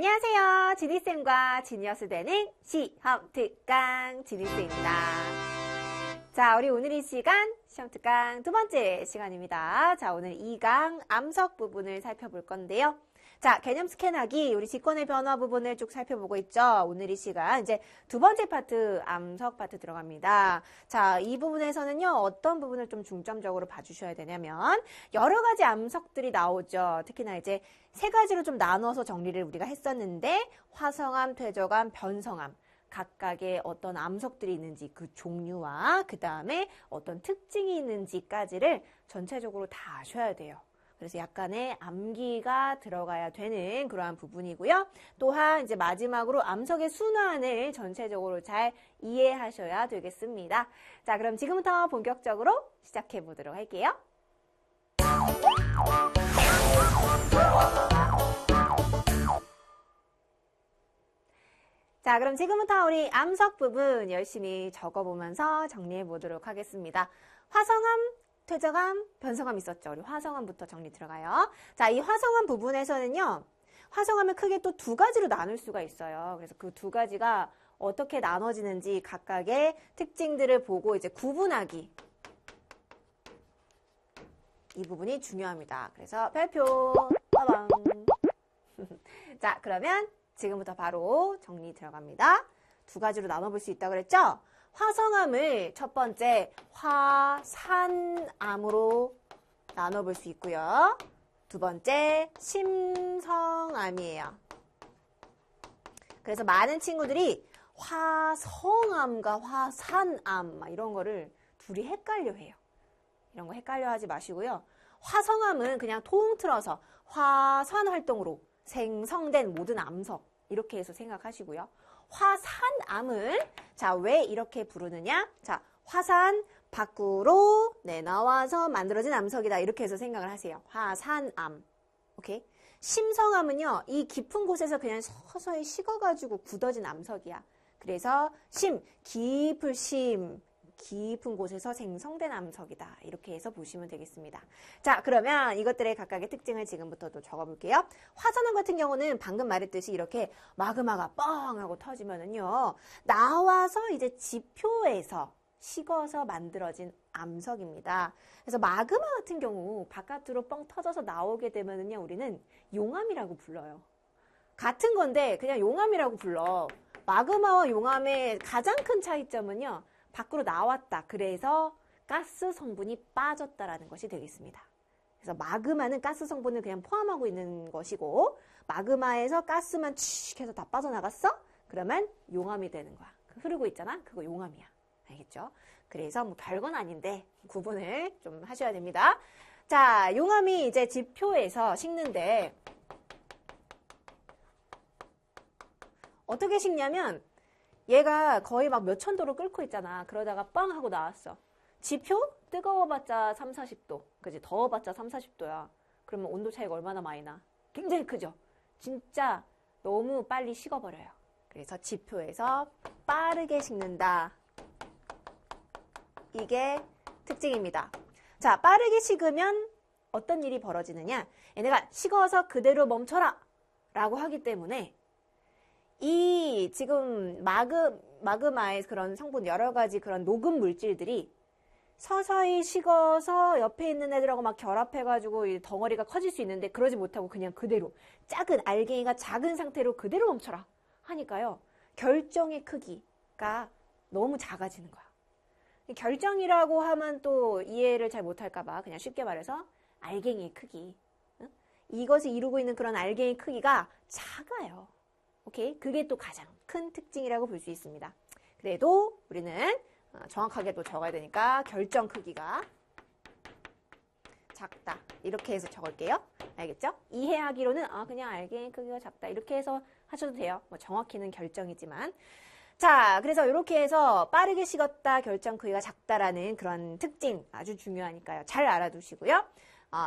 안녕하세요. 지니쌤과 지니어스 되는 시험 특강 지니쌤입니다. 자, 우리 오늘 이 시간 시험 특강 두 번째 시간입니다. 자, 오늘 2강 암석 부분을 살펴볼 건데요. 자, 개념 스캔하기, 우리 직권의 변화 부분을 쭉 살펴보고 있죠. 오늘 이 시간 이제 두 번째 파트, 암석 파트 들어갑니다. 자, 이 부분에서는요, 어떤 부분을 좀 중점적으로 봐주셔야 되냐면, 여러 가지 암석들이 나오죠. 특히나 이제 세 가지로 좀 나눠서 정리를 우리가 했었는데, 화성암, 퇴적암, 변성암. 각각의 어떤 암석들이 있는지 그 종류와 그 다음에 어떤 특징이 있는지까지를 전체적으로 다 아셔야 돼요. 그래서 약간의 암기가 들어가야 되는 그러한 부분이고요. 또한 이제 마지막으로 암석의 순환을 전체적으로 잘 이해하셔야 되겠습니다. 자, 그럼 지금부터 본격적으로 시작해 보도록 할게요. 자, 그럼 지금부터 우리 암석 부분 열심히 적어보면서 정리해 보도록 하겠습니다. 화성암, 퇴적암, 변성암 있었죠. 우리 화성암부터 정리 들어가요. 자, 이 화성암 부분에서는요, 화성암을 크게 또 두 가지로 나눌 수가 있어요. 그래서 그 두 가지가 어떻게 나눠지는지 각각의 특징들을 보고 이제 구분하기. 이 부분이 중요합니다. 그래서 별표, 빠방. 자, 그러면 지금부터 바로 정리 들어갑니다. 두 가지로 나눠볼 수 있다고 그랬죠? 화성암을 첫 번째 화산암으로 나눠볼 수 있고요. 두 번째 심성암이에요. 그래서 많은 친구들이 화성암과 화산암 이런 거를 둘이 헷갈려 해요. 이런 거 헷갈려 하지 마시고요. 화성암은 그냥 통틀어서 화산 활동으로 생성된 모든 암석 이렇게 해서 생각하시고요. 화산암을 자, 왜 이렇게 부르느냐? 자, 화산 밖으로 내나와서 만들어진 암석이다. 이렇게 해서 생각을 하세요. 화산암. 오케이? 심성암은요. 이 깊은 곳에서 그냥 서서히 식어가지고 굳어진 암석이야. 그래서 깊은 곳에서 생성된 암석이다. 이렇게 해서 보시면 되겠습니다. 자, 그러면 이것들의 각각의 특징을 지금부터 또 적어볼게요. 화산암 같은 경우는 방금 말했듯이 이렇게 마그마가 뻥 하고 터지면은요, 나와서 이제 지표에서 식어서 만들어진 암석입니다. 그래서 마그마 같은 경우 바깥으로 뻥 터져서 나오게 되면은요, 우리는 용암이라고 불러요. 같은 건데 그냥 용암이라고 불러. 마그마와 용암의 가장 큰 차이점은요, 밖으로 나왔다. 그래서 가스 성분이 빠졌다라는 것이 되겠습니다. 그래서 마그마는 가스 성분을 그냥 포함하고 있는 것이고, 마그마에서 가스만 칙 해서 다 빠져나갔어? 그러면 용암이 되는 거야. 흐르고 있잖아? 그거 용암이야. 알겠죠? 그래서 뭐 별건 아닌데 구분을 좀 하셔야 됩니다. 자, 용암이 이제 지표에서 식는데 어떻게 식냐면 얘가 거의 막 몇천 도로 끓고 있잖아. 그러다가 빵 하고 나왔어. 지표? 뜨거워봤자 3, 40도. 그지? 더워봤자 3, 40도야. 그러면 온도 차이가 얼마나 많이 나? 굉장히 크죠? 진짜 너무 빨리 식어버려요. 그래서 지표에서 빠르게 식는다. 이게 특징입니다. 자, 빠르게 식으면 어떤 일이 벌어지느냐? 얘네가 식어서 그대로 멈춰라! 라고 하기 때문에 이 지금 마그마의 그런 성분 여러 가지 그런 녹음 물질들이 서서히 식어서 옆에 있는 애들하고 막 결합해가지고 이 덩어리가 커질 수 있는데 그러지 못하고 그냥 그대로 작은 알갱이가 작은 상태로 그대로 멈춰라 하니까요. 결정의 크기가 너무 작아지는 거야. 결정이라고 하면 또 이해를 잘 못할까봐 그냥 쉽게 말해서 알갱이의 크기. 이것을 이루고 있는 그런 알갱이 크기가 작아요. 오케이? 그게 또 가장 큰 특징이라고 볼 수 있습니다. 그래도 우리는 정확하게 또 적어야 되니까 결정 크기가 작다. 이렇게 해서 적을게요. 알겠죠? 이해하기로는 그냥 알갱이 크기가 작다. 이렇게 해서 하셔도 돼요. 뭐 정확히는 결정이지만. 자, 그래서 이렇게 해서 빠르게 식었다, 결정 크기가 작다라는 그런 특징 아주 중요하니까요. 잘 알아두시고요.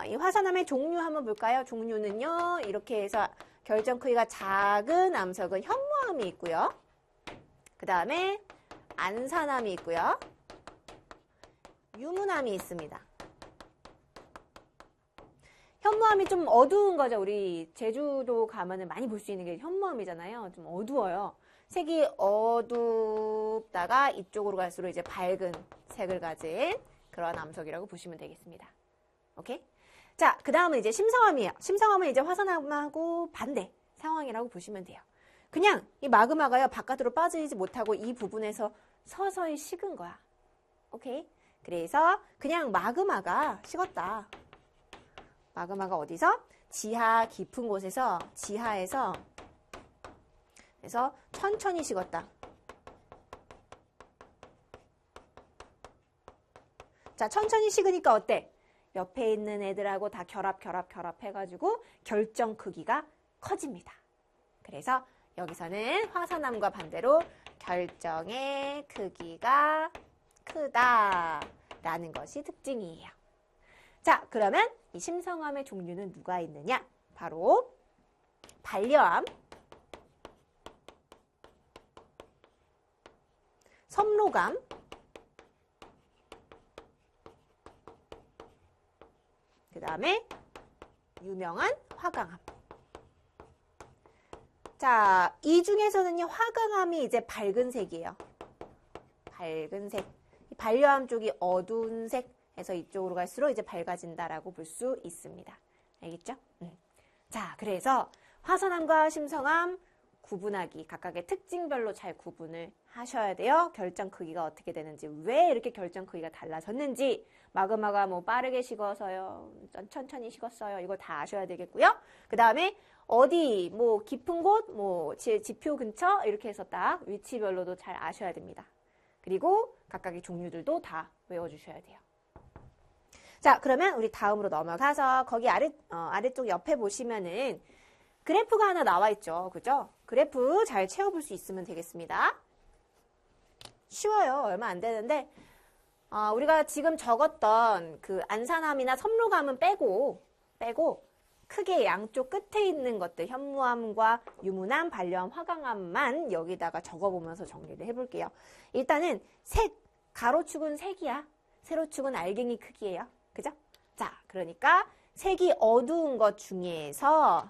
이 화산암의 종류 한번 볼까요? 종류는요. 이렇게 해서 결정 크기가 작은 암석은 현무암이 있고요. 그 다음에 안산암이 있고요. 유문암이 있습니다. 현무암이 좀 어두운 거죠. 우리 제주도 가면은 많이 볼 수 있는 게 현무암이잖아요. 좀 어두워요. 색이 어둡다가 이쪽으로 갈수록 이제 밝은 색을 가진 그런 암석이라고 보시면 되겠습니다. 오케이? 자, 그 다음은 이제 심성암이에요. 심성암은 이제 화산암하고 반대 상황이라고 보시면 돼요. 그냥 이 마그마가요, 바깥으로 빠지지 못하고 이 부분에서 서서히 식은 거야. 오케이? 그래서 그냥 마그마가 식었다. 마그마가 어디서? 지하 깊은 곳에서, 지하에서, 그래서 천천히 식었다. 자, 천천히 식으니까 어때? 옆에 있는 애들하고 다 결합 해가지고 결정 크기가 커집니다. 그래서 여기서는 화산암과 반대로 결정의 크기가 크다라는 것이 특징이에요. 자, 그러면 이 심성암의 종류는 누가 있느냐? 바로 반려암, 섬로감, 그 다음에 유명한 화강암. 자, 이 중에서는요, 화강암이 이제 밝은 색이에요. 밝은 색. 반려암 쪽이 어두운 색에서 이쪽으로 갈수록 이제 밝아진다라고 볼 수 있습니다. 알겠죠? 자, 그래서 화산암과 심성암 구분하기, 각각의 특징별로 잘 구분을 하셔야 돼요. 결정 크기가 어떻게 되는지, 왜 이렇게 결정 크기가 달라졌는지, 마그마가 뭐 빠르게 식어서요, 천천히 식었어요, 이거 다 아셔야 되겠고요. 그 다음에 어디, 뭐 깊은 곳, 뭐 지표 근처 이렇게 해서 딱 위치별로도 잘 아셔야 됩니다. 그리고 각각의 종류들도 다 외워주셔야 돼요. 자, 그러면 우리 다음으로 넘어가서 거기 아래쪽 옆에 보시면은 그래프가 하나 나와 있죠. 그죠? 그래프 잘 채워볼 수 있으면 되겠습니다. 쉬워요. 얼마 안 되는데 우리가 지금 적었던 그 안산암이나 섬로감은 빼고 크게 양쪽 끝에 있는 것들, 현무암과 유문암, 반려암, 화강암만 여기다가 적어보면서 정리를 해볼게요. 일단은 색, 가로축은 색이야. 세로축은 알갱이 크기예요. 그죠? 자, 그러니까 색이 어두운 것 중에서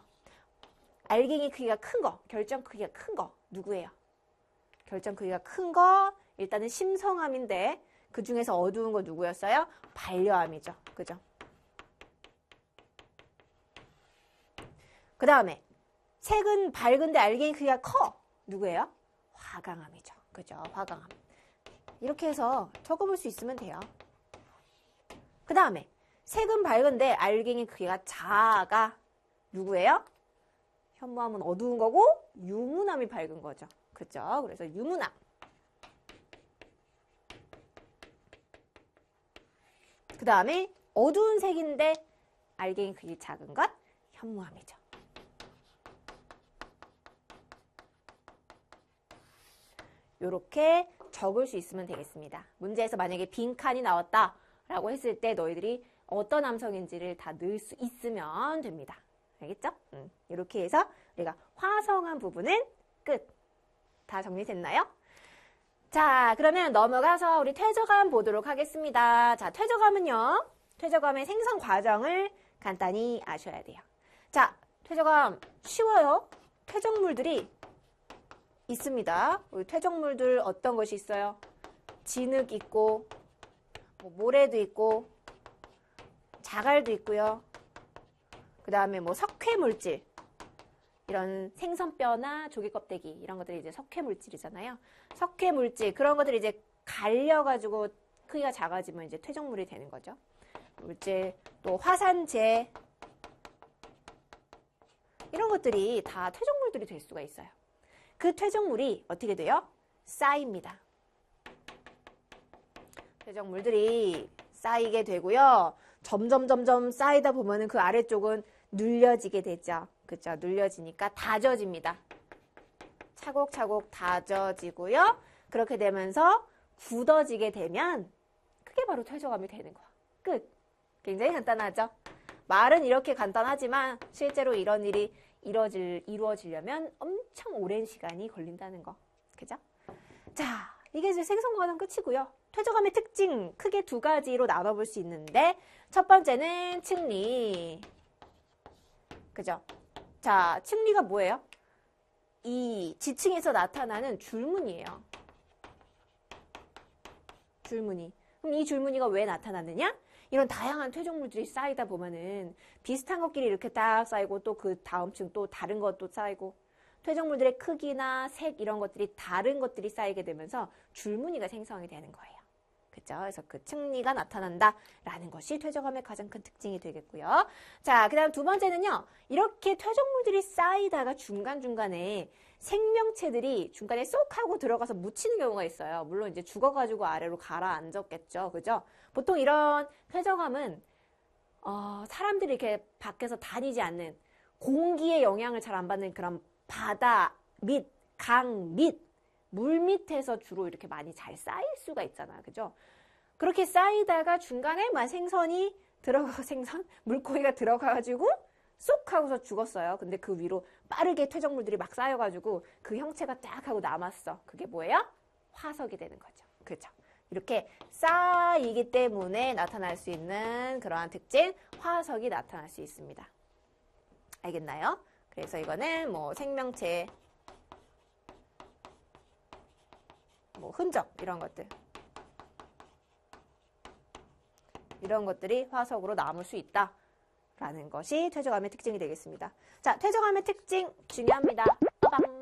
알갱이 크기가 큰 거, 결정 크기가 큰 거 누구예요? 결정 크기가 큰 거 일단은 심성암인데 그 중에서 어두운 거 누구였어요? 반려암이죠. 그죠? 그 다음에 색은 밝은데 알갱이 크기가 커. 누구예요? 화강암이죠. 그죠? 화강암. 이렇게 해서 적어볼 수 있으면 돼요. 그 다음에 색은 밝은데 알갱이 크기가 작아. 누구예요? 현무암은 어두운 거고 유문암이 밝은 거죠. 그죠? 그래서 유문암. 그 다음에 어두운 색인데 알갱이 크기 작은 것 현무암이죠. 이렇게 적을 수 있으면 되겠습니다. 문제에서 만약에 빈칸이 나왔다라고 했을 때 너희들이 어떤 암석인지를 다 넣을 수 있으면 됩니다. 알겠죠? 이렇게 해서 우리가 화성암 부분은 끝. 다 정리됐나요? 자, 그러면 넘어가서 우리 퇴적암 보도록 하겠습니다. 자, 퇴적암은요. 퇴적암의 생성 과정을 간단히 아셔야 돼요. 자, 퇴적암 쉬워요. 퇴적물들이 있습니다. 우리 퇴적물들 어떤 것이 있어요? 진흙 있고, 뭐 모래도 있고, 자갈도 있고요. 그 다음에 뭐 석회물질, 이런 생선뼈나 조개껍데기 이런 것들이 이제 석회물질이잖아요. 석회물질 그런 것들이 이제 갈려가지고 크기가 작아지면 이제 퇴적물이 되는 거죠. 물질 또 화산재 이런 것들이 다 퇴적물들이 될 수가 있어요. 그 퇴적물이 어떻게 돼요? 쌓입니다. 퇴적물들이 쌓이게 되고요. 점점 쌓이다 보면은 그 아래쪽은 눌려지게 되죠. 그죠? 눌려지니까 다져집니다. 차곡차곡 다져지고요. 그렇게 되면서 굳어지게 되면 그게 바로 퇴적암이 되는 거야. 끝. 굉장히 간단하죠? 말은 이렇게 간단하지만 실제로 이런 일이 이루어지려면 엄청 오랜 시간이 걸린다는 거. 그죠? 자, 이게 이제 생성 과정 끝이고요. 퇴적암의 특징 크게 두 가지로 나눠볼 수 있는데 첫 번째는 층리. 그죠? 자, 층리가 뭐예요? 이 지층에서 나타나는 줄무늬예요. 줄무늬. 그럼 이 줄무늬가 왜 나타나느냐? 이런 다양한 퇴적물들이 쌓이다 보면은 비슷한 것끼리 이렇게 딱 쌓이고 또 그 다음 층 또 다른 것도 쌓이고 퇴적물들의 크기나 색 이런 것들이 다른 것들이 쌓이게 되면서 줄무늬가 생성이 되는 거예요. 그죠? 그래서 그 층리가 나타난다라는 것이 퇴적암의 가장 큰 특징이 되겠고요. 자, 그 다음 두 번째는요. 이렇게 퇴적물들이 쌓이다가 중간중간에 생명체들이 중간에 쏙 하고 들어가서 묻히는 경우가 있어요. 물론 이제 죽어가지고 아래로 가라앉았겠죠. 그죠? 보통 이런 퇴적암은 사람들이 이렇게 밖에서 다니지 않는 공기의 영향을 잘 안 받는 그런 바다 밑, 강 밑, 물 밑에서 주로 이렇게 많이 잘 쌓일 수가 있잖아요. 그죠? 그렇게 쌓이다가 중간에 생선이 들어가서 물고기가 들어가가지고 쏙 하고서 죽었어요. 근데 그 위로 빠르게 퇴적물들이 막 쌓여가지고 그 형체가 딱 하고 남았어. 그게 뭐예요? 화석이 되는 거죠. 그죠? 이렇게 쌓이기 때문에 나타날 수 있는 그러한 특징, 화석이 나타날 수 있습니다. 알겠나요? 그래서 이거는 뭐 생명체, 뭐 흔적 이런 것들, 이런 것들이 화석으로 남을 수 있다라는 것이 퇴적암의 특징이 되겠습니다. 자, 퇴적암의 특징 중요합니다. 빠방.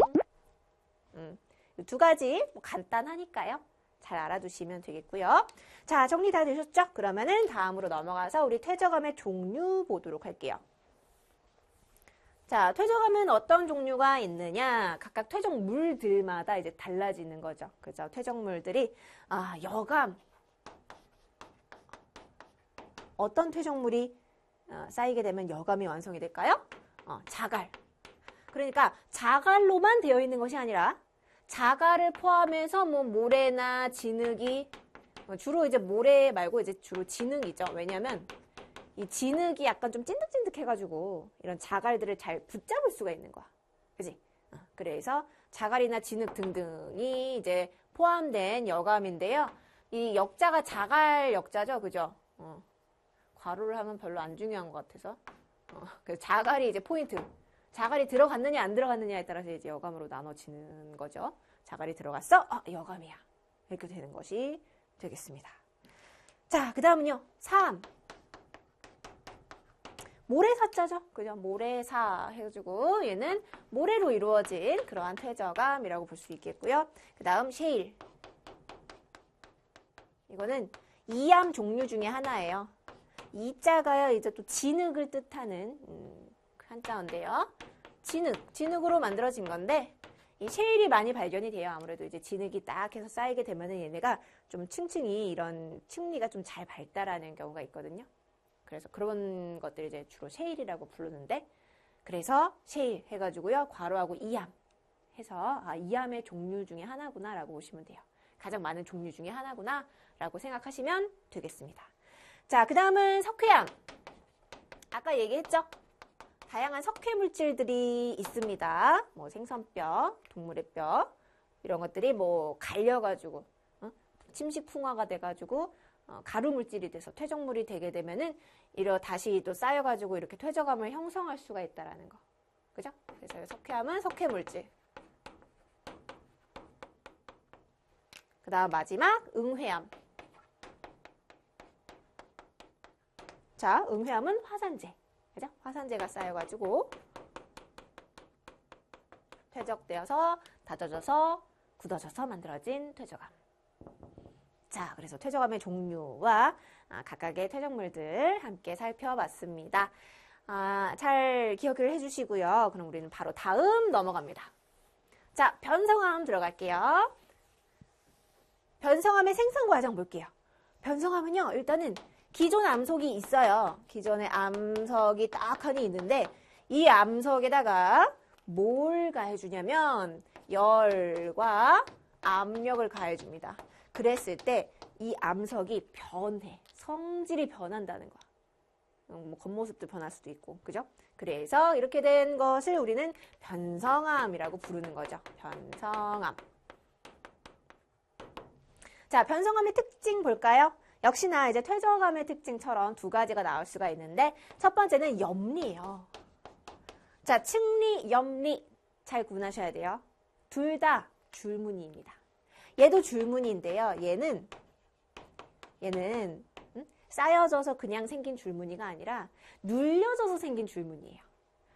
두 가지 뭐 간단하니까요. 잘 알아두시면 되겠고요. 자, 정리 다 되셨죠? 그러면은 다음으로 넘어가서 우리 퇴적암의 종류 보도록 할게요. 자, 퇴적암은 어떤 종류가 있느냐? 각각 퇴적물들마다 이제 달라지는 거죠. 그죠? 퇴적물들이, 여감. 어떤 퇴적물이 쌓이게 되면 여감이 완성이 될까요? 자갈. 그러니까 자갈로만 되어 있는 것이 아니라 자갈을 포함해서 뭐 모래나 진흙이, 주로 이제 모래 말고 이제 주로 진흙이죠. 왜냐면 이 진흙이 약간 좀 찐득찐득해가지고 이런 자갈들을 잘 붙잡을 수가 있는 거야. 그지? 그래서 자갈이나 진흙 등등이 이제 포함된 여감인데요. 이 역자가 자갈 역자죠. 그죠? 괄호를 하면 별로 안 중요한 것 같아서. 그래서 자갈이 이제 포인트. 자갈이 들어갔느냐 안 들어갔느냐에 따라서 이제 여감으로 나눠지는 거죠. 자갈이 들어갔어? 여감이야. 이렇게 되는 것이 되겠습니다. 자, 그 다음은요. 사암. 모래사자죠. 그죠? 모래사 해가지고 얘는 모래로 이루어진 그러한 퇴적암이라고 볼 수 있겠고요. 그 다음 셰일. 이거는 이암 종류 중에 하나예요. 이자가요 이제 또 진흙을 뜻하는 한자어인데요. 진흙으로 만들어진 건데 이 셰일이 많이 발견이 돼요. 아무래도 이제 진흙이 딱 해서 쌓이게 되면은 얘네가 좀 층층이 이런 층리가 좀 잘 발달하는 경우가 있거든요. 그래서 그런 것들이 이제 주로 셰일이라고 부르는데, 그래서 셰일 해가지고요, 괄호하고 이암 해서 이암의 종류 중에 하나구나라고 보시면 돼요. 가장 많은 종류 중에 하나구나라고 생각하시면 되겠습니다. 자, 그 다음은 석회암. 아까 얘기했죠? 다양한 석회 물질들이 있습니다. 뭐 생선뼈, 동물의 뼈 이런 것들이 뭐 갈려가지고 침식풍화가 돼가지고 가루 물질이 돼서 퇴적물이 되게 되면은 다시 또 쌓여가지고 이렇게 퇴적암을 형성할 수가 있다라는 거. 그죠? 그래서 석회암은 석회 물질. 그 다음 마지막 응회암. 자, 응회암은 화산재. 그죠? 화산재가 쌓여가지고 퇴적되어서 다져져서 굳어져서 만들어진 퇴적암. 자, 그래서 퇴적암의 종류와 각각의 퇴적물들 함께 살펴봤습니다. 잘 기억을 해주시고요. 그럼 우리는 바로 다음 넘어갑니다. 자, 변성암 들어갈게요. 변성암의 생성 과정 볼게요. 변성암은요, 일단은 기존 암석이 있어요. 기존의 암석이 딱 하니 있는데 이 암석에다가 뭘 가해주냐면 열과 압력을 가해줍니다. 그랬을 때 이 암석이 변해, 성질이 변한다는 거야. 뭐 겉모습도 변할 수도 있고, 그죠? 그래서 이렇게 된 것을 우리는 변성암이라고 부르는 거죠. 변성암. 자, 변성암의 특징 볼까요? 역시나 이제 퇴적암의 특징처럼 두 가지가 나올 수가 있는데 첫 번째는 염리예요. 자, 층리, 염리 잘 구분하셔야 돼요. 둘 다 줄무늬입니다. 얘도 줄무늬인데요. 얘는 쌓여져서 그냥 생긴 줄무늬가 아니라 눌려져서 생긴 줄무늬예요.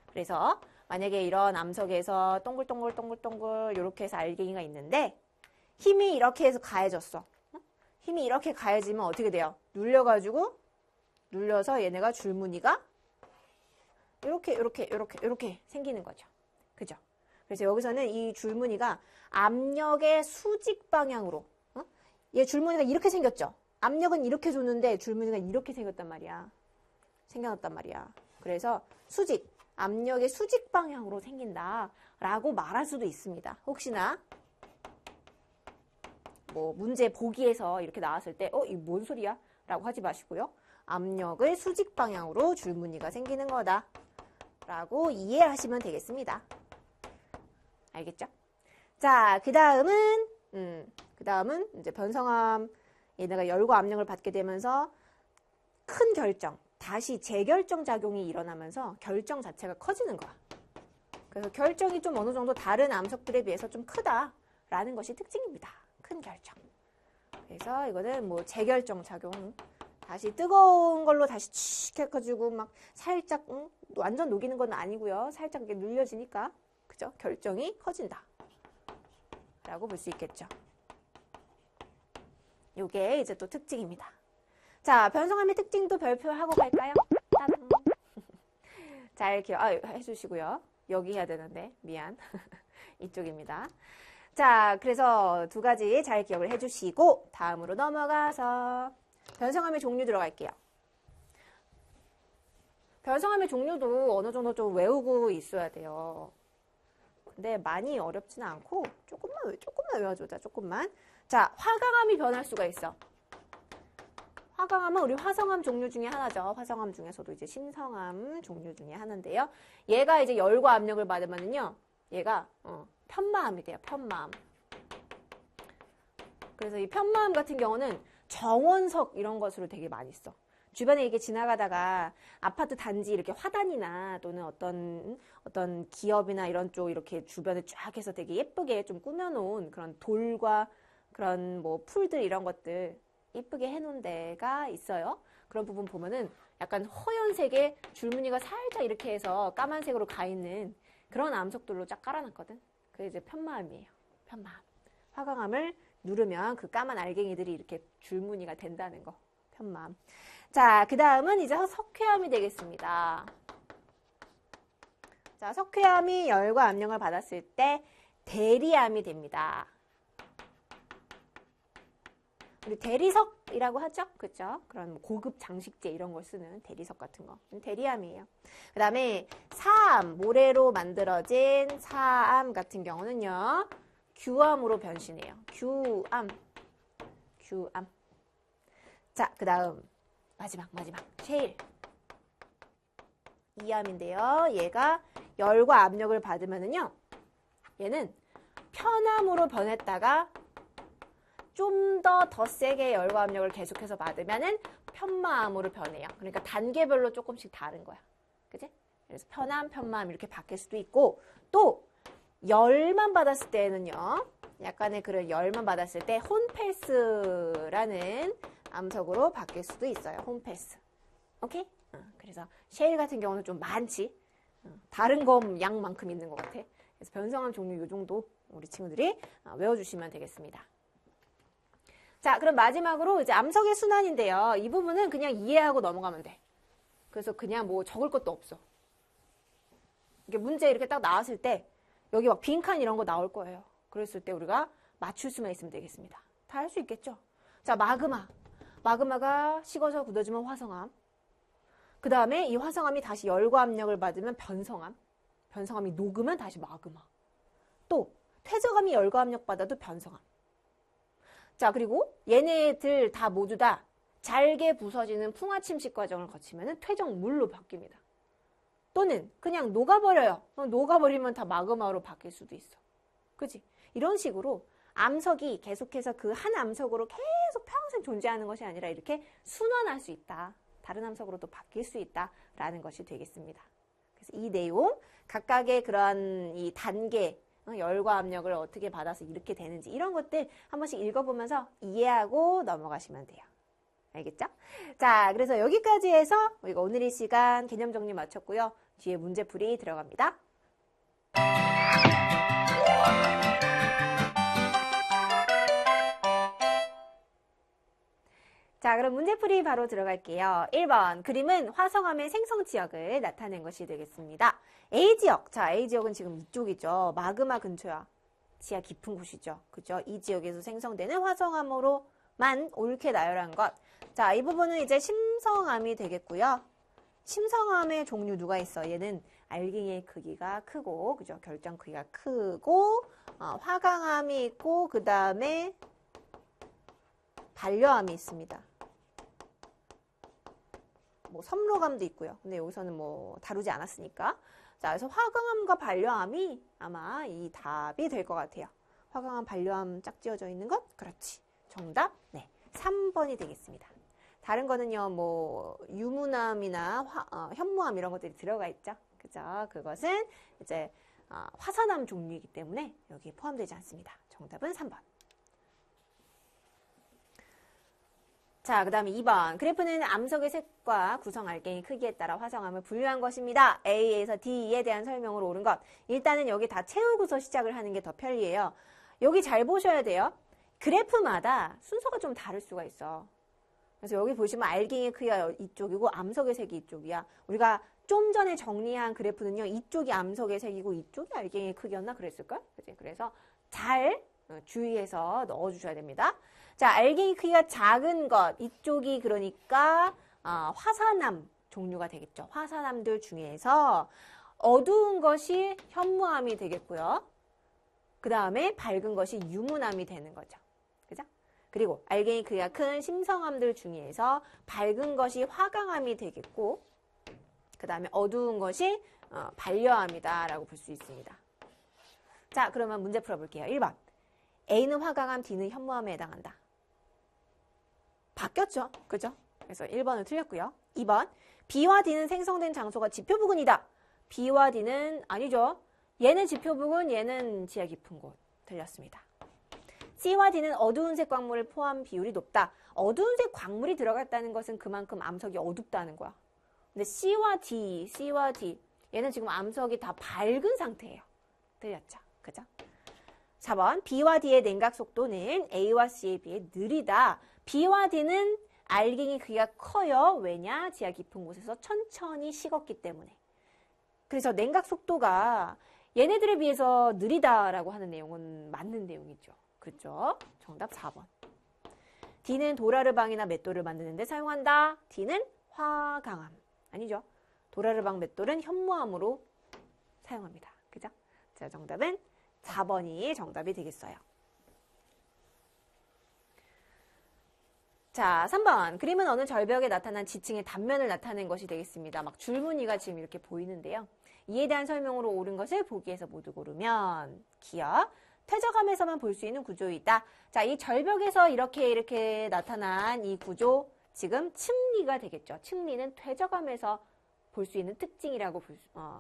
그래서 만약에 이런 암석에서 동글동글 이렇게 해서 알갱이가 있는데 힘이 이렇게 해서 가해졌어. 힘이 이렇게 가해지면 어떻게 돼요? 눌려서 얘네가 줄무늬가 이렇게 생기는 거죠. 그죠? 그래서 여기서는 이 줄무늬가 압력의 수직 방향으로, 얘 줄무늬가 이렇게 생겼죠? 압력은 이렇게 줬는데 줄무늬가 이렇게 생겼단 말이야. 생겨났단 말이야. 그래서 압력의 수직 방향으로 생긴다라고 말할 수도 있습니다. 혹시나 뭐 문제 보기에서 이렇게 나왔을 때 이게 뭔 소리야? 라고 하지 마시고요. 압력을 수직 방향으로 줄무늬가 생기는 거다 라고 이해하시면 되겠습니다. 알겠죠? 자, 그 다음은 이제 변성암, 얘네가 열과 압력을 받게 되면서 큰 결정, 다시 재결정 작용이 일어나면서 결정 자체가 커지는 거야. 그래서 결정이 좀 어느 정도 다른 암석들에 비해서 좀 크다라는 것이 특징입니다. 큰 결정. 그래서 이거는 뭐 재결정 작용, 다시 뜨거운 걸로 다시 칙 해가지고 막 살짝 완전 녹이는 건 아니고요. 살짝 이렇게 눌려지니까 그죠? 결정이 커진다 라고 볼 수 있겠죠. 요게 이제 또 특징입니다. 자, 변성암의 특징도 별표하고 갈까요? 따당. 잘 해주시고요. 여기 해야 되는데 미안. 이쪽입니다. 자, 그래서 두 가지 잘 기억을 해주시고 다음으로 넘어가서 변성암의 종류 들어갈게요. 변성암의 종류도 어느 정도 좀 외우고 있어야 돼요. 근데 많이 어렵지는 않고 조금만 외워주자. 조금만. 자, 화강암이 변할 수가 있어. 화강암은 우리 화성암 종류 중에 하나죠. 화성암 중에서도 이제 신성암 종류 중에 하나인데요. 얘가 이제 열과 압력을 받으면은요, 얘가 편마암이 돼요. 편마암. 그래서 이 편마암 같은 경우는 정원석 이런 것으로 되게 많이 써. 주변에 이게 지나가다가 아파트 단지 이렇게 화단이나 또는 어떤 기업이나 이런 쪽 이렇게 주변에 쫙 해서 되게 예쁘게 좀 꾸며놓은 그런 돌과 그런 뭐 풀들 이런 것들 예쁘게 해놓은 데가 있어요. 그런 부분 보면은 약간 허연색의 줄무늬가 살짝 이렇게 해서 까만색으로 가 있는 그런 암석들로 쫙 깔아놨거든. 그게 이제 편마암이에요. 편마암. 화강암을 누르면 그 까만 알갱이들이 이렇게 줄무늬가 된다는 거. 편마암. 자, 그 다음은 이제 석회암이 되겠습니다. 자, 석회암이 열과 압력을 받았을 때 대리암이 됩니다. 우리 대리석이라고 하죠? 그죠? 그런 고급 장식재 이런 걸 쓰는 대리석 같은 거. 대리암이에요. 그 다음에 사암, 모래로 만들어진 사암 같은 경우는요. 규암으로 변신해요. 규암. 자, 그 다음 마지막 셰일. 이암인데요. 얘가 열과 압력을 받으면은요. 얘는 편암으로 변했다가 좀 더 세게 열과 압력을 계속해서 받으면은 편마암으로 변해요. 그러니까 단계별로 조금씩 다른 거야. 그치? 그래서 편암, 편마암 이렇게 바뀔 수도 있고 또 열만 받았을 때는요. 약간의 그런 열만 받았을 때 혼패스라는 암석으로 바뀔 수도 있어요. 혼패스. 오케이? 그래서 셰일 같은 경우는 좀 많지. 다른 거 양만큼 있는 것 같아. 그래서 변성암 종류 이 정도 우리 친구들이 외워주시면 되겠습니다. 자, 그럼 마지막으로 이제 암석의 순환인데요. 이 부분은 그냥 이해하고 넘어가면 돼. 그래서 그냥 뭐 적을 것도 없어. 이게 문제 이렇게 딱 나왔을 때 여기 막 빈칸 이런 거 나올 거예요. 그랬을 때 우리가 맞출 수만 있으면 되겠습니다. 다 할 수 있겠죠? 자, 마그마. 마그마가 식어서 굳어지면 화성암. 그 다음에 이 화성암이 다시 열과 압력을 받으면 변성암. 변성암이 녹으면 다시 마그마. 또 퇴적암이 열과 압력 받아도 변성암. 자, 그리고 얘네들 다 모두 다 잘게 부서지는 풍화침식 과정을 거치면 퇴적물로 바뀝니다. 또는 그냥 녹아버려요. 녹아버리면 다 마그마로 바뀔 수도 있어. 그치? 이런 식으로 암석이 계속해서 그 한 암석으로 계속 평생 존재하는 것이 아니라 이렇게 순환할 수 있다. 다른 암석으로도 바뀔 수 있다라는 것이 되겠습니다. 그래서 이 내용, 각각의 그런 이 단계, 열과 압력을 어떻게 받아서 이렇게 되는지 이런 것들 한 번씩 읽어보면서 이해하고 넘어가시면 돼요. 알겠죠? 자, 그래서 여기까지 해서 우리가 오늘 이 시간 개념 정리 마쳤고요. 뒤에 문제풀이 들어갑니다. 자, 그럼 문제풀이 바로 들어갈게요. 1번, 그림은 화성암의 생성 지역을 나타낸 것이 되겠습니다. A지역, 자, A지역은 지금 이쪽이죠. 마그마 근처야. 지하 깊은 곳이죠. 그죠? 이 지역에서 생성되는 화성암으로만 옳게 나열한 것. 자, 이 부분은 이제 심성암이 되겠고요. 심성암의 종류 누가 있어? 얘는 알갱이의 크기가 크고, 그죠? 결정 크기가 크고, 화강암이 있고, 그 다음에 반려암이 있습니다. 뭐 섬로감도 있고요. 근데 여기서는 뭐 다루지 않았으니까. 자, 그래서 화강암과 반려암이 아마 이 답이 될 것 같아요. 화강암, 반려암 짝 지어져 있는 것? 그렇지. 정답? 네. 3번이 되겠습니다. 다른 거는요, 뭐, 유문암이나 현무암 이런 것들이 들어가 있죠. 그죠? 그것은 이제 화산암 종류이기 때문에 여기에 포함되지 않습니다. 정답은 3번. 자, 그 다음에 2번. 그래프는 암석의 색과 구성 알갱이 크기에 따라 화성암을 분류한 것입니다. A에서 D에 대한 설명으로 옳은 것. 일단은 여기 다 채우고서 시작을 하는 게 더 편리해요. 여기 잘 보셔야 돼요. 그래프마다 순서가 좀 다를 수가 있어. 그래서 여기 보시면 알갱이 크기가 이쪽이고 암석의 색이 이쪽이야. 우리가 좀 전에 정리한 그래프는요. 이쪽이 암석의 색이고 이쪽이 알갱이 크기였나 그랬을걸? 그치? 그래서 잘 주의해서 넣어주셔야 됩니다. 자, 알갱이 크기가 작은 것. 이쪽이 그러니까 화산암 종류가 되겠죠. 화산암들 중에서 어두운 것이 현무암이 되겠고요. 그 다음에 밝은 것이 유문암이 되는 거죠. 그죠? 그리고 알갱이 크기가 큰 심성암들 중에서 밝은 것이 화강암이 되겠고, 그 다음에 어두운 것이 반려암이다 라고 볼 수 있습니다. 자, 그러면 문제 풀어볼게요. 1번. A는 화강암, D는 현무암에 해당한다. 바뀌었죠? 그죠? 그래서 1번을 틀렸고요. 2번. B와 D는 생성된 장소가 지표 부근이다. B와 D는 아니죠. 얘는 지표 부근, 얘는 지하 깊은 곳. 틀렸습니다. C와 D는 어두운 색 광물을 포함 비율이 높다. 어두운 색 광물이 들어갔다는 것은 그만큼 암석이 어둡다는 거야. 근데 C와 D, 얘는 지금 암석이 다 밝은 상태예요. 틀렸죠? 그죠? 4번. B와 D의 냉각 속도는 A와 C에 비해 느리다. B와 D는 알갱이 크기가 커요. 왜냐? 지하 깊은 곳에서 천천히 식었기 때문에. 그래서 냉각 속도가 얘네들에 비해서 느리다라고 하는 내용은 맞는 내용이죠. 그죠? 정답 4번. D는 도라르방이나 맷돌을 만드는 데 사용한다. D는 화강암. 아니죠. 도라르방 맷돌은 현무암으로 사용합니다. 그죠? 자, 정답은 4번이 정답이 되겠어요. 자, 3번. 그림은 어느 절벽에 나타난 지층의 단면을 나타낸 것이 되겠습니다. 막 줄무늬가 지금 이렇게 보이는데요. 이에 대한 설명으로 옳은 것을 보기에서 모두 고르면 기억. 퇴적암에서만 볼 수 있는 구조이다. 자, 이 절벽에서 이렇게 나타난 이 구조, 지금 층리가 되겠죠. 층리는 퇴적암에서 볼 수 있는 특징이라고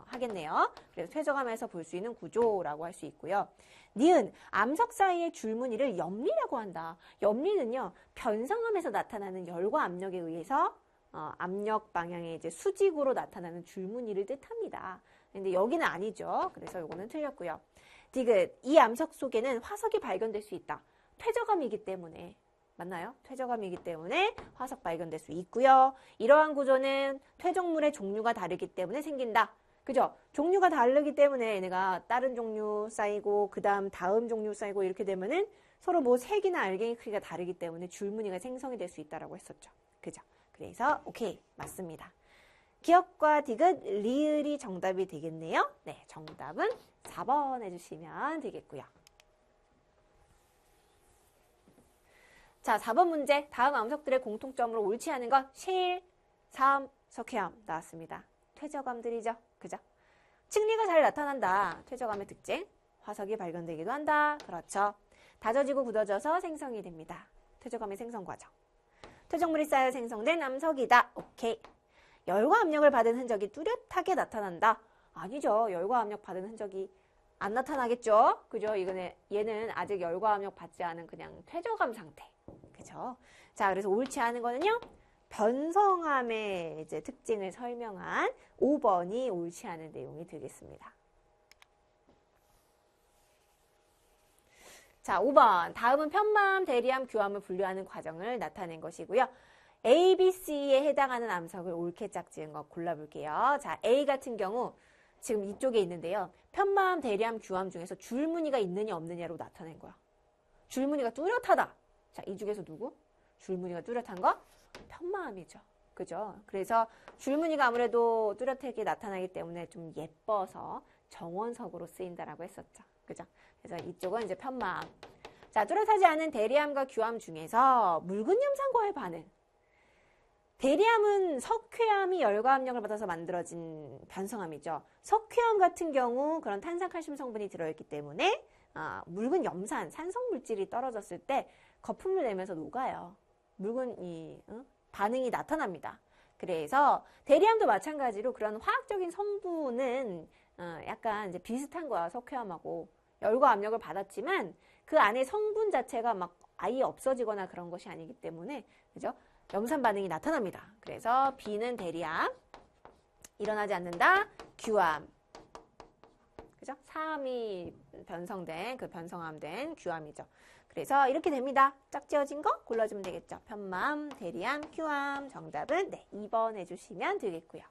하겠네요. 그래서 퇴적암에서 볼 수 있는 구조라고 할 수 있고요. 니은, 암석 사이의 줄무늬를 염리라고 한다. 염리는요, 변성암에서 나타나는 열과 압력에 의해서 압력 방향의 이제 수직으로 나타나는 줄무늬를 뜻합니다. 근데 여기는 아니죠. 그래서 요거는 틀렸고요. 디귿, 이 암석 속에는 화석이 발견될 수 있다. 퇴적암이기 때문에. 맞나요? 퇴적암이기 때문에 화석 발견될 수 있고요. 이러한 구조는 퇴적물의 종류가 다르기 때문에 생긴다. 그죠? 종류가 다르기 때문에 얘네가 다른 종류 쌓이고 다음 종류 쌓이고 이렇게 되면은 서로 뭐 색이나 알갱이 크기가 다르기 때문에 줄무늬가 생성이 될 수 있다라고 했었죠. 그죠? 그래서 오케이, 맞습니다. 기억과 디귿, 리을이 정답이 되겠네요. 네, 정답은 4번 해주시면 되겠고요. 자, 4번 문제. 다음 암석들의 공통점으로 옳지 않은 것 실, 삼, 석회암 나왔습니다. 퇴적암들이죠. 그죠? 층리가 잘 나타난다. 퇴적암의 특징. 화석이 발견되기도 한다. 그렇죠. 다져지고 굳어져서 생성이 됩니다. 퇴적암의 생성 과정. 퇴적물이 쌓여 생성된 암석이다. 오케이. 열과 압력을 받은 흔적이 뚜렷하게 나타난다. 아니죠. 열과 압력 받은 흔적이 안 나타나겠죠? 그죠? 얘는 아직 열과 압력 받지 않은 그냥 퇴적암 상태. 그죠? 자, 그래서 옳지 않은 거는요. 변성암의 이제 특징을 설명한 5번이 옳지 않은 내용이 되겠습니다. 자, 5번. 다음은 편마암, 대리암, 규암을 분류하는 과정을 나타낸 것이고요. A, B, C에 해당하는 암석을 옳게 짝지은 것 골라볼게요. 자, A 같은 경우 지금 이쪽에 있는데요. 편마암, 대리암, 규암 중에서 줄무늬가 있느냐 없느냐로 나타낸 거야. 줄무늬가 뚜렷하다. 자, 이 중에서 누구? 줄무늬가 뚜렷한 거? 편마암이죠. 그죠? 그래서 줄무늬가 아무래도 뚜렷하게 나타나기 때문에 좀 예뻐서 정원석으로 쓰인다라고 했었죠. 그죠? 그래서 이쪽은 이제 편마암. 자, 뚜렷하지 않은 대리암과 규암 중에서 묽은 염산과의 반응. 대리암은 석회암이 열과 압력을 받아서 만들어진 변성암이죠. 석회암 같은 경우 그런 탄산칼슘 성분이 들어있기 때문에 묽은 염산, 산성 물질이 떨어졌을 때 거품을 내면서 녹아요. 묽은 반응이 나타납니다. 그래서 대리암도 마찬가지로 그런 화학적인 성분은 약간 이제 비슷한 거야. 석회암하고 열과 압력을 받았지만 그 안에 성분 자체가 막 아예 없어지거나 그런 것이 아니기 때문에 그죠? 염산 반응이 나타납니다. 그래서 B는 대리암, 일어나지 않는다. 규암, 그죠? 사암이 변성된 그 변성암된 규암이죠. 그래서 이렇게 됩니다. 짝지어진 거 골라주면 되겠죠. 편마암, 대리암, 규암. 정답은 네, 2번 해주시면 되겠고요.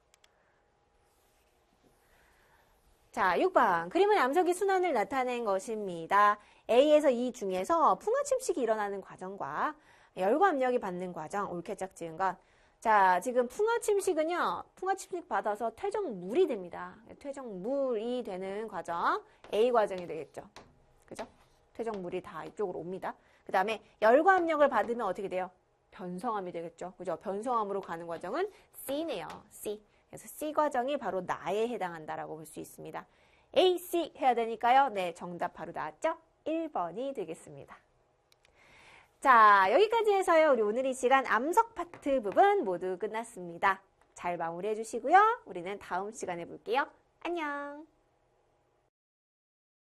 자, 6번. 그림은 암석의 순환을 나타낸 것입니다. A에서 E 중에서 풍화침식이 일어나는 과정과 열과 압력이 받는 과정, 옳게 짝지은 것. 자, 지금 풍화침식은요, 풍화침식 받아서 퇴적물이 됩니다. 퇴적물이 되는 과정, A 과정이 되겠죠. 그죠? 퇴적물이 다 이쪽으로 옵니다. 그 다음에 열과 압력을 받으면 어떻게 돼요? 변성암이 되겠죠. 그죠? 변성암으로 가는 과정은 C네요. C. 그래서 C 과정이 바로 나에 해당한다라고 볼 수 있습니다. A, C 해야 되니까요. 네, 정답 바로 나왔죠? 1번이 되겠습니다. 자, 여기까지 해서요. 우리 오늘 이 시간 암석 파트 부분 모두 끝났습니다. 잘 마무리해 주시고요. 우리는 다음 시간에 볼게요. 안녕.